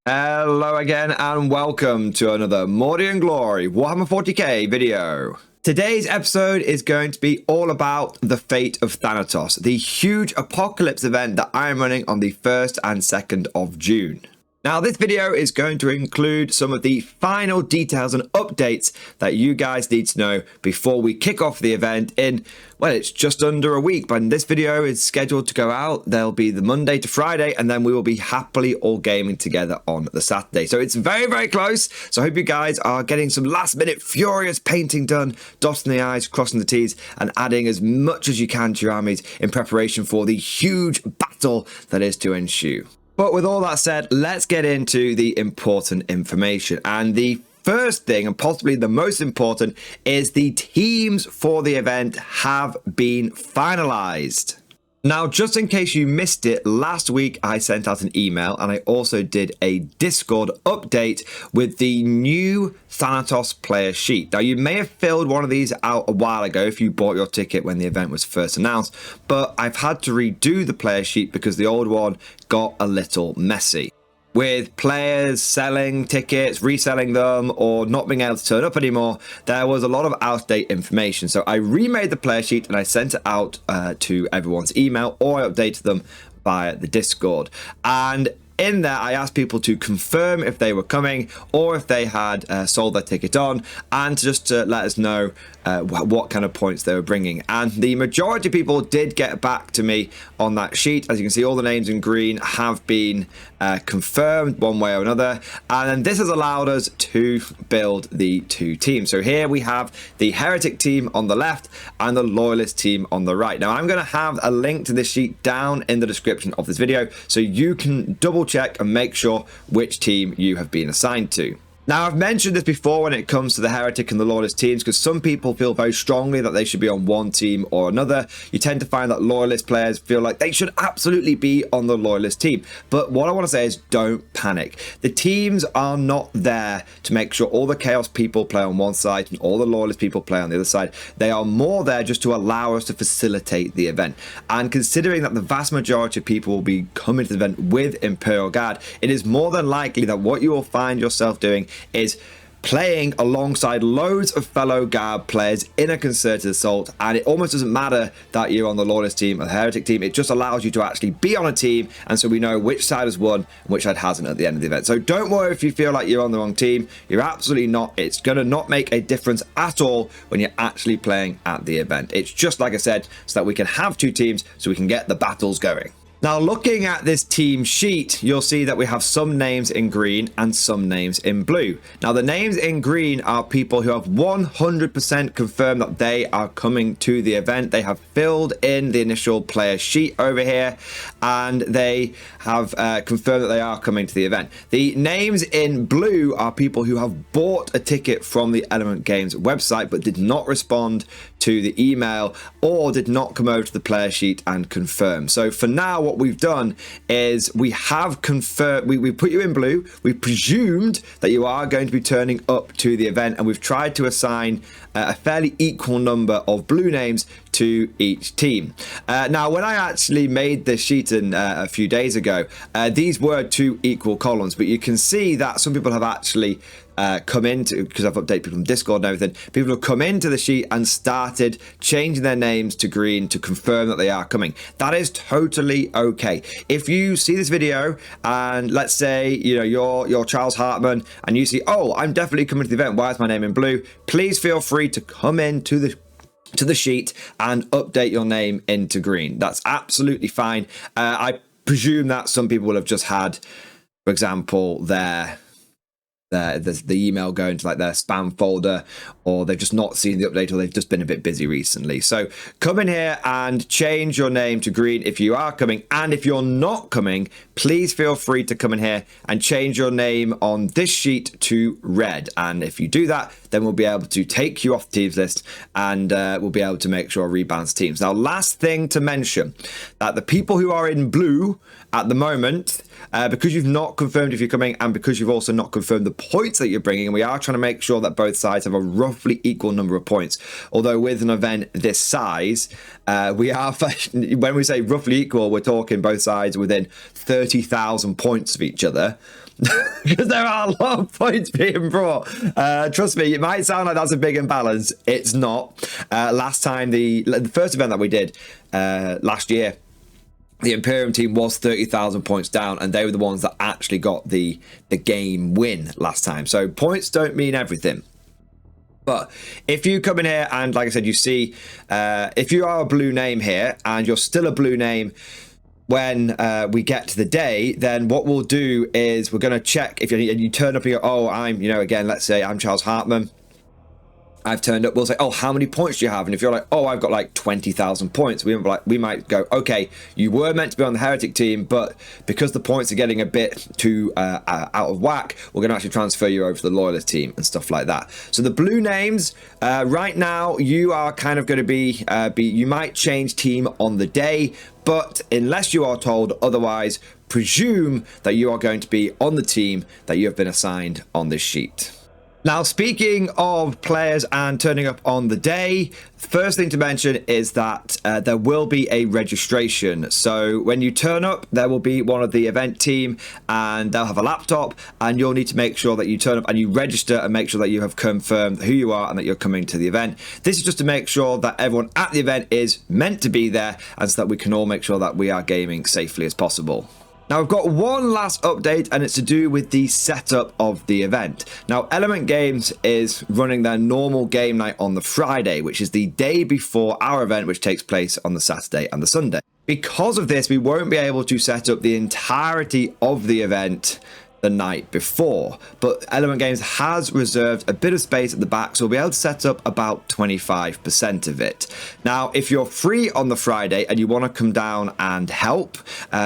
Hello again and welcome to another Mordy and Glory Warhammer 40k video. Today's episode is going to be all about the fate of Thanatos, the huge apocalypse event that I am running on the 1st and 2nd of June. Now, this video is going to include some of the final details and updates that you guys need to know before we kick off the event in, well, it's just under a week. But this video is scheduled to go out. There'll be the Monday to Friday, and then we will be happily all gaming together on the Saturday. So it's very, very close. So I hope you guys are getting some last-minute furious painting done, dotting the I's, crossing the T's, and adding as much as you can to your armies in preparation for the huge battle that is to ensue. But with all that said, let's get into the important information. And the first thing, and possibly the most important, is the teams for the event have been finalized. Now, just in case you missed it, last week I sent out an email and I also did a Discord update with the new Thanatos player sheet. Now, you may have filled one of these out a while ago if you bought your ticket when the event was first announced, but I've had to redo the player sheet because the old one got a little messy, with players selling tickets, reselling them, or not being able to turn up anymore. There was a lot of out-of-date information. So I remade the player sheet and I sent it out to everyone's email, or I updated them via the Discord. And in there, I asked people to confirm if they were coming or if they had sold their ticket on, and just to let us know what kind of points they were bringing. And the majority of people did get back to me on that sheet. As you can see, all the names in green have been confirmed one way or another. And then this has allowed us to build the two teams. So here we have the Heretic team on the left and the Loyalist team on the right. Now, I'm going to have a link to this sheet down in the description of this video so you can double check and make sure which team you have been assigned to. Now, I've mentioned this before when it comes to the Heretic and the Loyalist teams, because some people feel very strongly that they should be on one team or another. You tend to find that Loyalist players feel like they should absolutely be on the Loyalist team. But what I want to say is don't panic. The teams are not there to make sure all the Chaos people play on one side and all the Loyalist people play on the other side. They are more there just to allow us to facilitate the event. And considering that the vast majority of people will be coming to the event with Imperial Guard, it is more than likely that what you will find yourself doing is playing alongside loads of fellow Guard players in a concerted assault, and it almost doesn't matter that you're on the Loyalist team or the Heretic team. It just allows you to actually be on a team, and so we know which side has won and which side hasn't at the end of the event. So don't worry if you feel like you're on the wrong team. You're absolutely not. It's going to not make a difference at all when you're actually playing at the event. It's just, like I said, so that we can have two teams so we can get the battles going. Now, looking at this team sheet, you'll see that we have some names in green and some names in blue. Now, the names in green are people who have 100% confirmed that they are coming to the event. They have filled in the initial player sheet over here, and they have confirmed that they are coming to the event. The names in blue are people who have bought a ticket from the Element Games website but did not respond to the email or did not come over to the player sheet and confirm. So for now, what we've done is we have confirmed, we put you in blue, we presumed that you are going to be turning up to the event, and we've tried to assign a fairly equal number of blue names to each team. Now, when I actually made this sheet a few days ago, these were two equal columns, but you can see that some people have actually come into, because I've updated people on Discord and everything, people have come into the sheet and started changing their names to green to confirm that they are coming. That is totally okay. If you see this video and let's say, you know, you're Charles Hartman and you see, oh, I'm definitely coming to the event, why is my name in blue? Please feel free to come into the sheet and update your name into green. That's absolutely fine. I presume that some people will have just had, for example, the email go into like their spam folder, or they've just not seen the update, or they've just been a bit busy recently. So come in here and change your name to green if you are coming, and if you're not coming, please feel free to come in here and change your name on this sheet to red. And if you do that, then we'll be able to take you off the teams list, and we'll be able to make sure rebalance teams. Now, last thing to mention, that the people who are in blue at the moment, because you've not confirmed if you're coming, and because you've also not confirmed the points that you're bringing, and we are trying to make sure that both sides have a roughly equal number of points. Although with an event this size, we are, when we say roughly equal, we're talking both sides within 30,000 points of each other. because there are a lot of points being brought. Trust me, it might sound like that's a big imbalance. It's not. Last time, the first event that we did last year, the Imperium team was 30,000 points down, and they were the ones that actually got the game win last time. So points don't mean everything. But if you come in here and, like I said, you see, if you are a blue name here and you're still a blue name when we get to the day, then what we'll do is we're going to check if you turn up and you go, oh, I'm, again, let's say I'm Charles Hartman. I've turned up, we'll say, oh, how many points do you have? And if you're like, oh, I've got like 20,000 points, we might go, okay, you were meant to be on the Heretic team, but because the points are getting a bit too out of whack, we're going to actually transfer you over to the Loyalist team and stuff like that. So the blue names, right now, you are kind of going to be, you might change team on the day, but unless you are told otherwise, presume that you are going to be on the team that you have been assigned on this sheet. Now, speaking of players and turning up on the day, first thing to mention is that there will be a registration. So when you turn up, there will be one of the event team and they'll have a laptop, and you'll need to make sure that you turn up and you register and make sure that you have confirmed who you are and that you're coming to the event. This is just to make sure that everyone at the event is meant to be there, and so that we can all make sure that we are gaming safely as possible. Now, I've got one last update, and it's to do with the setup of the event. Now, Element Games is running their normal game night on the Friday, which is the day before our event, which takes place on the Saturday and the Sunday. Because of this, we won't be able to set up the entirety of the event the night before, but Element Games has reserved a bit of space at the back, so we'll be able to set up about 25% of it. Now, if you're free on the Friday and you want to come down and help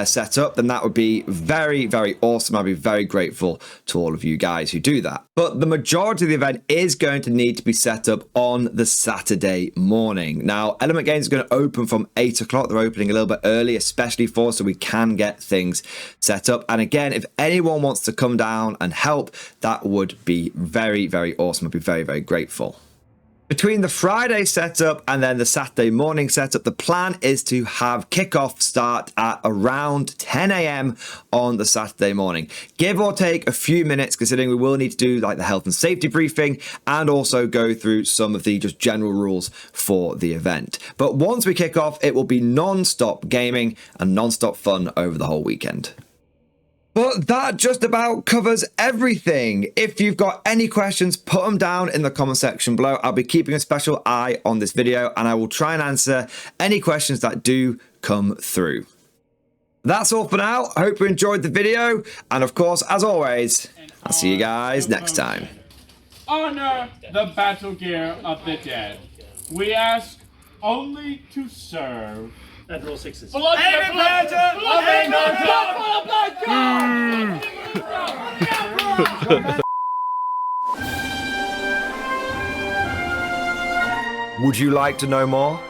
set up, then that would be very, very awesome. I'd be very grateful to all of you guys who do that. But the majority of the event is going to need to be set up on the Saturday morning. Now, Element Games is going to open from 8 o'clock. They're opening a little bit early, especially for so we can get things set up. And again, if anyone wants to come down and help, that would be very, very awesome. I'd be very, very grateful. Between the Friday setup and then the Saturday morning setup, the plan is to have kickoff start at around 10 a.m. on the Saturday morning. Give or take a few minutes, considering we will need to do like the health and safety briefing and also go through some of the just general rules for the event. But once we kick off, it will be non-stop gaming and non-stop fun over the whole weekend. But that just about covers everything. If you've got any questions, put them down in the comment section below. I'll be keeping a special eye on this video, and I will try and answer any questions that do come through. That's all for now. I hope you enjoyed the video. And of course, as always, I'll see you guys next time. Honor the battle gear of the dead. We ask only to serve. And roll sixes. Blood, Would you like to know more?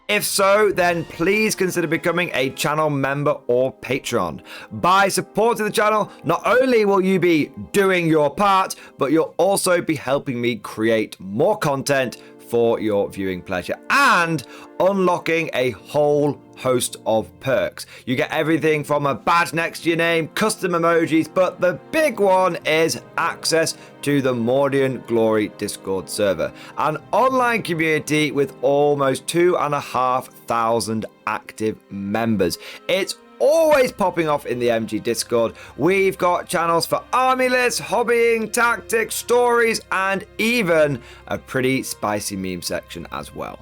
If so, then please consider becoming a channel member or patron. By supporting the channel, not only will you be doing your part, but you'll also be helping me create more content for your viewing pleasure and unlocking a whole host of perks. You get everything from a badge next to your name, custom emojis, but the big one is access to the Mordian Glory Discord server, an online community with almost 2,500 active members. It's always popping off in the MG Discord. We've got channels for army lists, hobbying, tactics, stories, and even a pretty spicy meme section as well.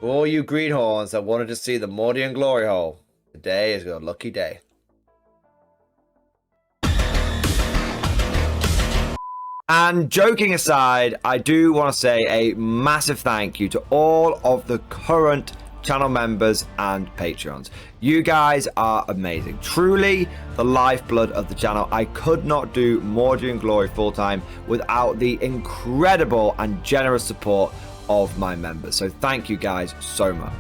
For all you greenhorns that wanted to see the Mordian Glory Hole, today is your lucky day. And joking aside, I do want to say a massive thank you to all of the current channel members and patrons. You guys are amazing. Truly the lifeblood of the channel. I could not do Mordian Glory full time without the incredible and generous support of my members. So thank you guys so much.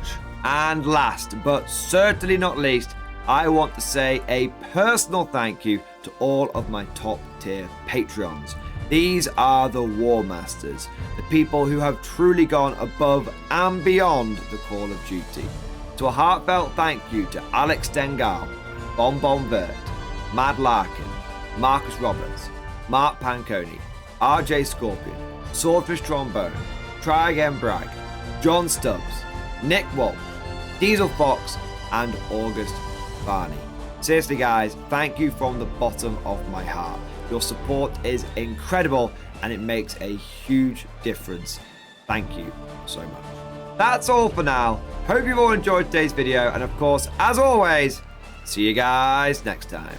And last but certainly not least, I want to say a personal thank you to all of my top tier Patreons. These are the War Masters, the people who have truly gone above and beyond the call of duty. So a heartfelt thank you to Alex Dengal, Bon Bon Vert, Mad Larkin, Marcus Roberts, Mark Panconi, RJ Scorpion, Swordfish Trombone, Try Again Bragg, John Stubbs, Nick Walsh, Diesel Fox, and August Barney. Seriously guys, thank you from the bottom of my heart. Your support is incredible and it makes a huge difference. Thank you so much. That's all for now. Hope you've all enjoyed today's video, and of course, as always, see you guys next time.